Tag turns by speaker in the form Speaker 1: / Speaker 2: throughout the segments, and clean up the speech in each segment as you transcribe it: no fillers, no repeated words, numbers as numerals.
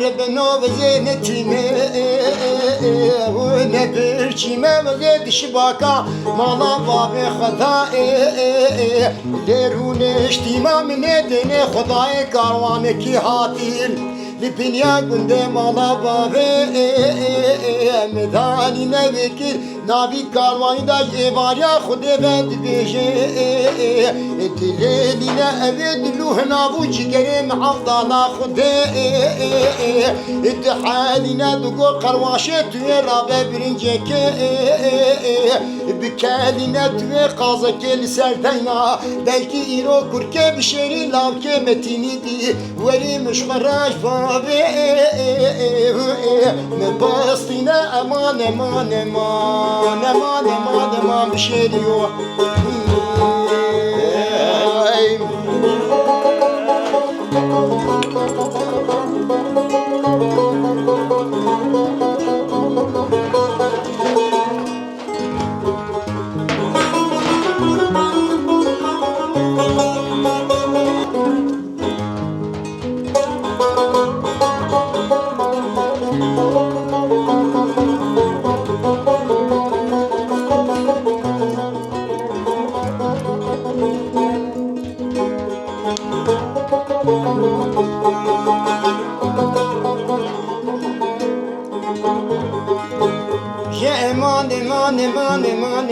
Speaker 1: ربنا وزينتيمه ونبرشيمه وزيدش باكا مالا بابي خدائي لرونشتيما من دين خداي كاروانكي هاتين لبنيا قندي مالا بابي مداني نبكر نابي كارواني دا يباريا خدي بد بيجي دليلنا أبد لوه نابو جيجري معفضانا خدي اتحالنا دقو قرواشي توي رابي برنجك بكالنا توي قازك لسردينا بلكي إيرو كركي بشيري لاوكي متيني دي ولي مش خراج بابي مباستينا أمان أمان أمان أمان أمان أمان بشيريو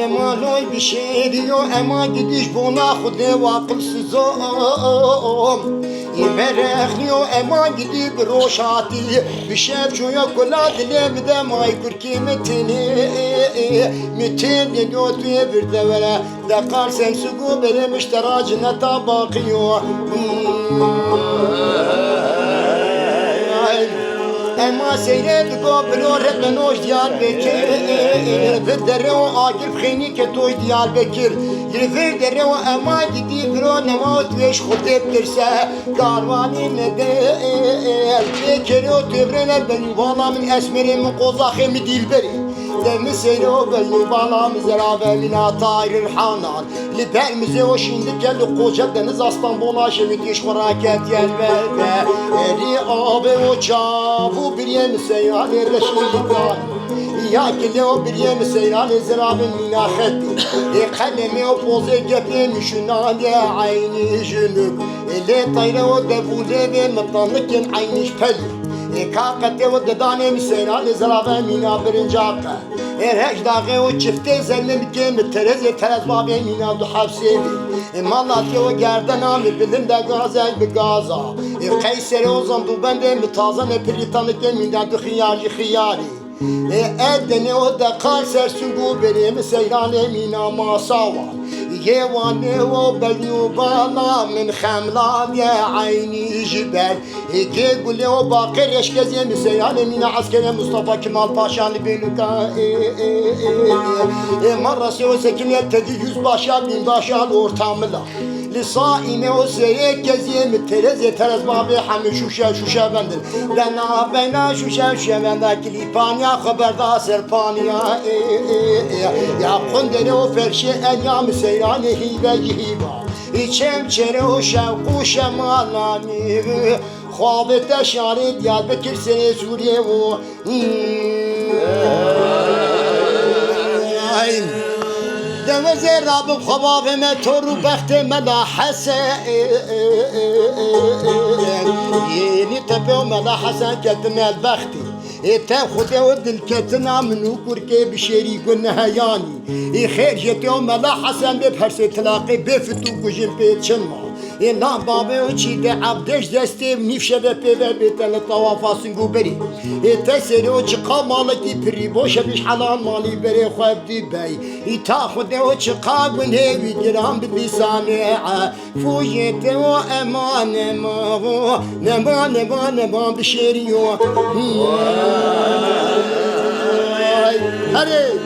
Speaker 1: eman oy bir şey diyor eman gidiş buna xude vakıfsızım İmerekliyor eman gidip roşati bir şey çoya kula dilem de may kurki metini metin diyor diye bir devre de kar sen sugu benim iştiracına tabakıyor اما سيرت قبلو ربنوش ديال بكر بدرو آجر خيني كتوش ديال بكر يرفر درو اما جدي برو نموت ويش خطب ترسا كارواني ندل بكرو تبرنا بالوانا من اسمري من قوزاخي مديل بري دم سيرو بالوانا مزرابة من طاير الحانان لبرمزي وشيندك يلو قوشة دنز اسطنبولا شمتيش خراكات يلبربة اري آبي وچابو بريم سيران الرشيدان يا كلي وبريم سيران زراب منا خدي قلمي وبوزي قبلي مشنان يا عيني جنوب اللي طيرة ودبولي بمطنك عيني شبلي كاقتي ودداني مسيران زراب منا برنجاقة هج داغي وشفتي زلم كيم الترز ترز بابي منا دو حبسيبي مالاتي وگردن عامل بلند غازي بغازا قيسر وزن دو بند متازن بريطانيك منا دو خياري خياري ادني ودا قاسر سنگو بريم سيران منا ما ساوا يواني وبليو بالا من خملان يا عيني جبل يقول له باقر يشكز يمسيان من عسكري مصطفى كمال باشا بينك مرة سوى سكن يبتدي yüz başa bin başa ortamla لصائمه وسيك كزيم الترز يترز بابي حمل شوشة بندل لنا بينا شوشة بندل كليبانيا خبر دا سربانيا يا قندر وفرشي أنيام سيراني هيبة جهيبة İçem çere o şevku şemalani خوابete şari Diyarbakır seni Suriye o Deveze Rabbim xababime toru bekte melahese Yeni tepe o melahese kettim el bekti Eten xude o dilketina minu kurke bişeri günnehe yani خير جتي وملا حسن بفرس تلاقي بفتو كجن بيتشنما نا بابي وشي دي عبدش دستي نفشه بيبه بيتل طوافا سنگو بري تسري وشي قامالكي بري بوشه بيش حلال مالي بري خواب دي بي تاخد وشي قاقن هيوي جرام بلسانيعه فوجيتي وامان نما نما بشيريو هري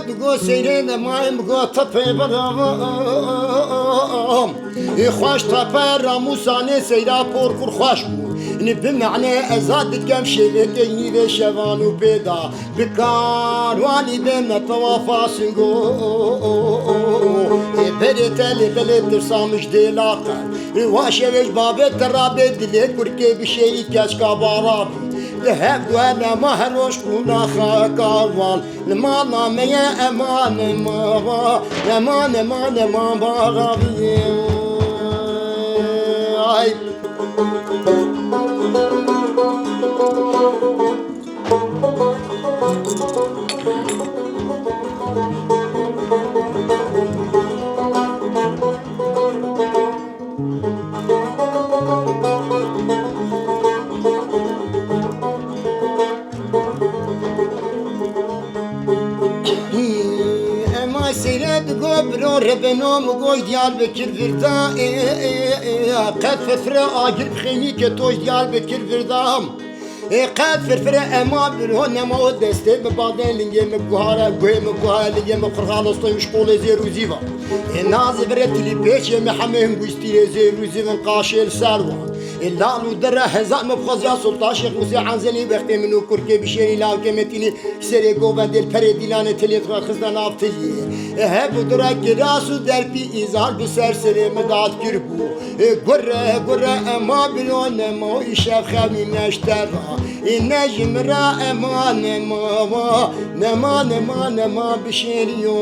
Speaker 1: بگو سیره نمایم بگو تپه برام خوش تپه راموسانه سیره پر کر خوش بود این بمعنی ازاد کم شوه دینی به شوانو پیدا بکاروانی دم نتوافا سنگو بری تلی بلی ترسامش دیلاقا واشوش بابت ترابه دلی کرکه بشهی کشکا بارابی ذهب وانا مهروش كنا خاكوان لما نامي امان ما امان ما بغبي برو ربنا مگوی دیال بکر وردا قد فرفره آگر بخینی که توش دیال بکر وردام قد فرفره اما برو نما دسته ببادن لنگه مگوهاره گوه مگوهاره لنگه مقرغال استوی مشکول زیروزی و نازی بره تلی پیچه محمه هنگوستی زیروزی من قاشل سروان اللالو دره هزار مبخزیا سلطان شیخ موسی عنزلی وقتی منو کرکی بشینی لاو کمتینی سری گوبن دل پره دیلانه تلیت و خزدن آفتیه هب دره گراسو در پی ایزار بسر سری مداد کربو گره اما بلون ما ایشف خمی نشتر نجم را اما نما بشینیو